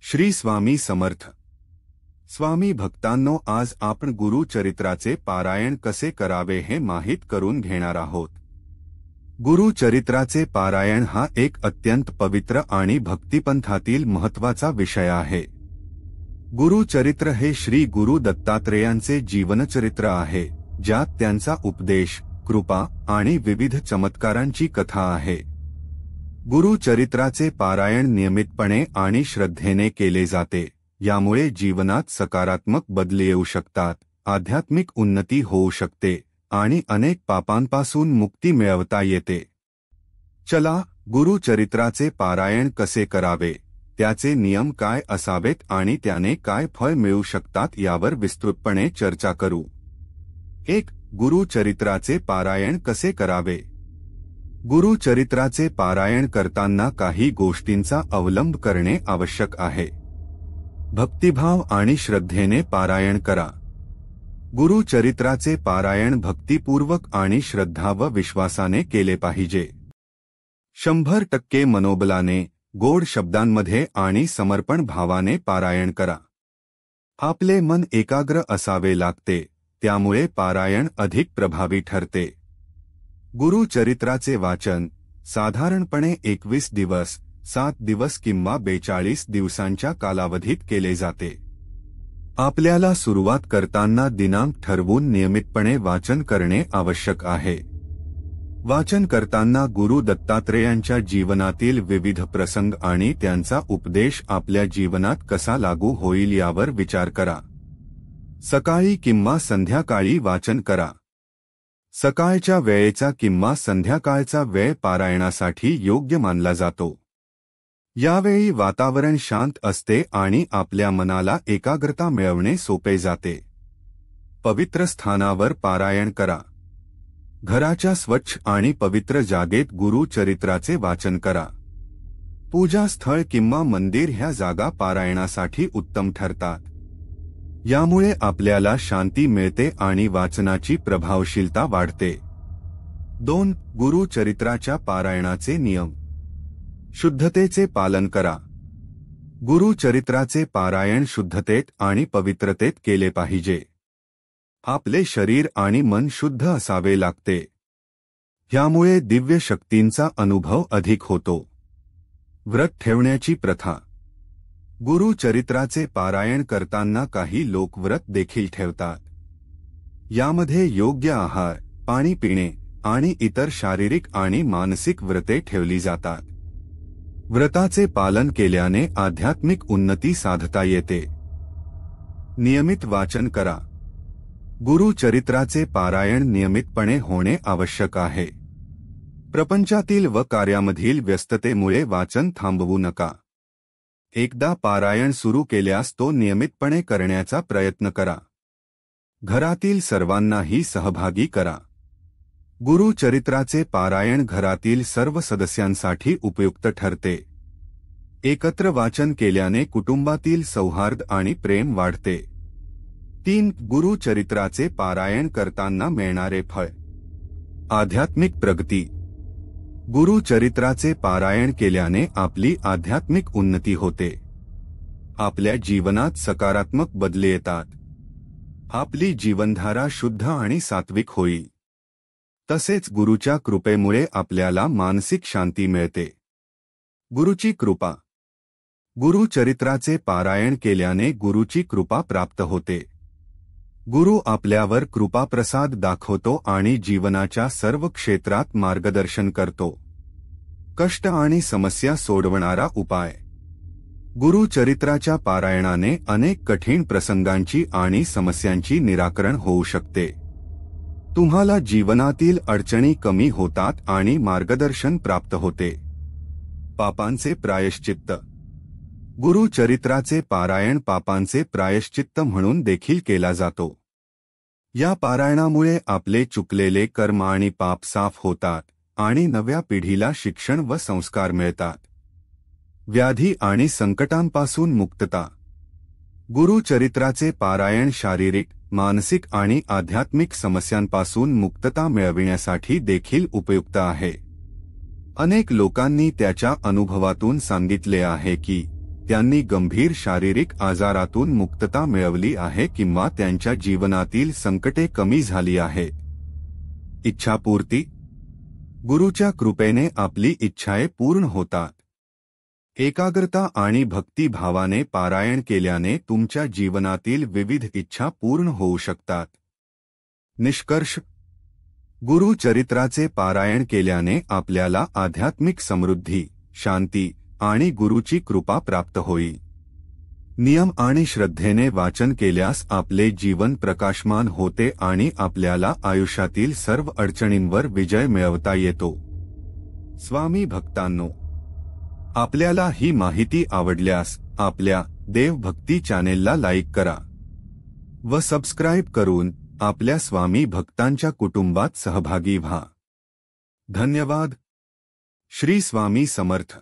श्री स्वामी समर्थ। स्वामी भक्तांनो, आज आपण गुरुचरित्राचे पारायण कसे करावे हे माहित करून घेणार आहोत। गुरुचरित्राचे पारायण हा एक अत्यंत पवित्र आणि भक्तिपंथातील महत्त्वाचा विषय आहे। गुरुचरित्र हे श्री गुरु दत्तात्रेयांचे जीवनचरित्र आहे, ज्यात त्यांचा उपदेश, कृपा आणि विविध चमत्कारांची कथा आहे। गुरुचरित्राचे पारायण नियमितपणे आणि श्रद्धेने केले जाते, यामुळे जीवनात सकारात्मक बदल येऊ शकतात, आध्यात्मिक उन्नती होऊ शकते आणि अनेक पापांपासून मुक्ती मिळवता येते। चला, गुरुचरित्राचे पारायण कसे करावे, त्याचे नियम काय असावेत आणि त्याने काय फळ मिळू शकतात यावर विस्तृतपणे चर्चा करू। 1. गुरुचरित्राचे पारायण कसे करावे। गुरुचरित्राचे पारायण करताना काही गोष्टींचा अवलंब करणे आवश्यक आहे। भक्तिभाव आणि श्रद्धेने पारायण करा। गुरुचरित्राचे पारायण भक्तिपूर्वक आणि श्रद्धा व विश्वासाने केले पाहिजे। 100% मनोबलाने, गोड शब्दांमध्ये आणि समर्पण भावाने पारायण करा। आपले मन एकाग्र असावे लागते, त्यामुळे पारायण अधिक प्रभावी ठरते। गुरुचरित्राचे वाचन साधारणपणे 21 दिवस, 7 दिवस किंवा 42 दिवसांच्या कालावधीत केले जाते। आपल्याला सुरुवात करताना दिनांक ठरवून नियमितपणे वाचन करणे आवश्यक आहे। वाचन करताना गुरु दत्तात्रेयांच्या जीवनातील विविध प्रसंग आणि त्यांचा उपदेश आपल्या जीवनात कसा लागू होईल यावर विचार करा। सकाळी किंवा संध्याकाळी वाचन करा। सकाळच्या वेळेचा किंवा संध्याकाळचा वेळ पारायणासाठी योग्य मानला जातो। यावेळी वातावरण शांत असते आणि आपल्या मनाला एकाग्रता मिळवणे सोपे जाते। पवित्र स्थानावर पारायण करा। घराच्या स्वच्छ आणि पवित्र जागेत गुरुचरित्राचे वाचन करा। पूजास्थळ किंवा मंदिर ह्या जागा पारायणासाठी उत्तम ठरतात। यामुळे आपल्याला शांती मिळते आणि वाचनाची प्रभावशीलता वाढते। 2. गुरुचरित्राच्या पारायणाचे नियम। शुद्धतेचे पालन करा। गुरुचरित्राचे पारायण शुद्धतेत आणि पवित्रतेत केले पाहिजे। आपले शरीर आणि मन शुद्ध असावे लागते। यामुळे दिव्य शक्तींचा अनुभव अधिक होतो। व्रत ठेवण्याची प्रथा। गुरुचरित्राचे पारायण करताना काही लोक व्रत देखील ठेवतात। यामध्ये योग्य आहार, पाणी पिणे आणि इतर शारीरिक आणि मानसिक व्रते ठेवली जातात। व्रताचे पालन केल्याने आध्यात्मिक उन्नती साधता येते। नियमित वाचन करा। गुरुचरित्राचे पारायण नियमितपणे होणे आवश्यक आहे। प्रपंचातील व कार्यामधील व्यस्ततेमुळे वाचन थांबवू नका। एकदा पारायण सुरू केल्यास तो नियमितपणे करण्याचा प्रयत्न करा। घरातील सर्वांनाही सहभागी करा। गुरुचरित्राचे पारायण घरातील सर्व सदस्यांसाठी उपयुक्त ठरते। एकत्र वाचन केल्याने कुटुंबातील सौहार्द आणि प्रेम वाढते। 3. गुरुचरित्राचे पारायण करताना मिळणारे फळ। आध्यात्मिक प्रगती। गुरुचरित्राचे पारायण केल्याने आपली आध्यात्मिक उन्नती होते। आपल्या जीवनात सकारात्मक बदल येतात। आपली जीवनधारा शुद्ध आणि सात्विक होईल। तसेच गुरुच्या कृपेमुळे आपल्याला मानसिक शांती मिळते। गुरुची कृपा। गुरुचरित्राचे पारायण केल्याने गुरुची कृपा प्राप्त होते। गुरु आपल्यावर कृपाप्रसाद दाखवतो आणि जीवनाच्या सर्व क्षेत्रात मार्गदर्शन करतो। कष्ट आणि समस्या सोडवणारा उपाय। गुरुचरित्राच्या पारायणाने अनेक कठीण प्रसंगांची आणि समस्यांची निराकरण होऊ शकते। तुम्हाला जीवनातील अडचणी कमी होतात आणि मार्गदर्शन प्राप्त होते। पापांचे प्रायश्चित्त। गुरुचरित्राचे पारायण पापांचे प्रायश्चित्त म्हणून देखील केला जातो। या पारायणामुळे आपले चुकलेले कर्म आणि पाप साफ होतात आणि नव्या पिढीला शिक्षण व संस्कार मिळतात। व्याधी आणि संकटांपासून मुक्तता। गुरुचरित्राचे पारायण शारीरिक, मानसिक आणि आध्यात्मिक समस्यांपासून मुक्तता मिळविण्यासाठी देखील उपयुक्त आहे। अनेक लोकांनी त्याच्या अनुभवातून सांगितले आहे की त्यांनी गंभीर शारीरिक आजारातून मुक्तता मिळवली आहे किंवा त्यांच्या जीवनातील संकटे कमी झाली आहे. इच्छापूर्ती. गुरुच्या कृपेने आपली इच्छाए पूर्ण होतात. एकाग्रता आणि भक्तिभावाने पारायण केल्याने तुमच्या जीवनातील विविध इच्छा पूर्ण होऊ शकतात. निष्कर्ष. गुरुचरित्राचे पारायण केल्याने आपल्याला आध्यात्मिक समृद्धी, शांती आणि गुरुची कृपा प्राप्त होईल. नियम आणि श्रद्धेने वाचन केल्यास आपले जीवन प्रकाशमान होते आणि आपल्याला आयुष्यातील सर्व अडचणींवर विजय मिळवता येतो. स्वामी भक्तांनो, आपल्याला ही माहिती आवडल्यास आपल्या देवभक्ती चॅनेलला लाईक करा व सबस्क्राईब करून आपल्या स्वामी भक्तांच्या कुटुंबात सहभागी व्हा. धन्यवाद. श्री स्वामी समर्थ.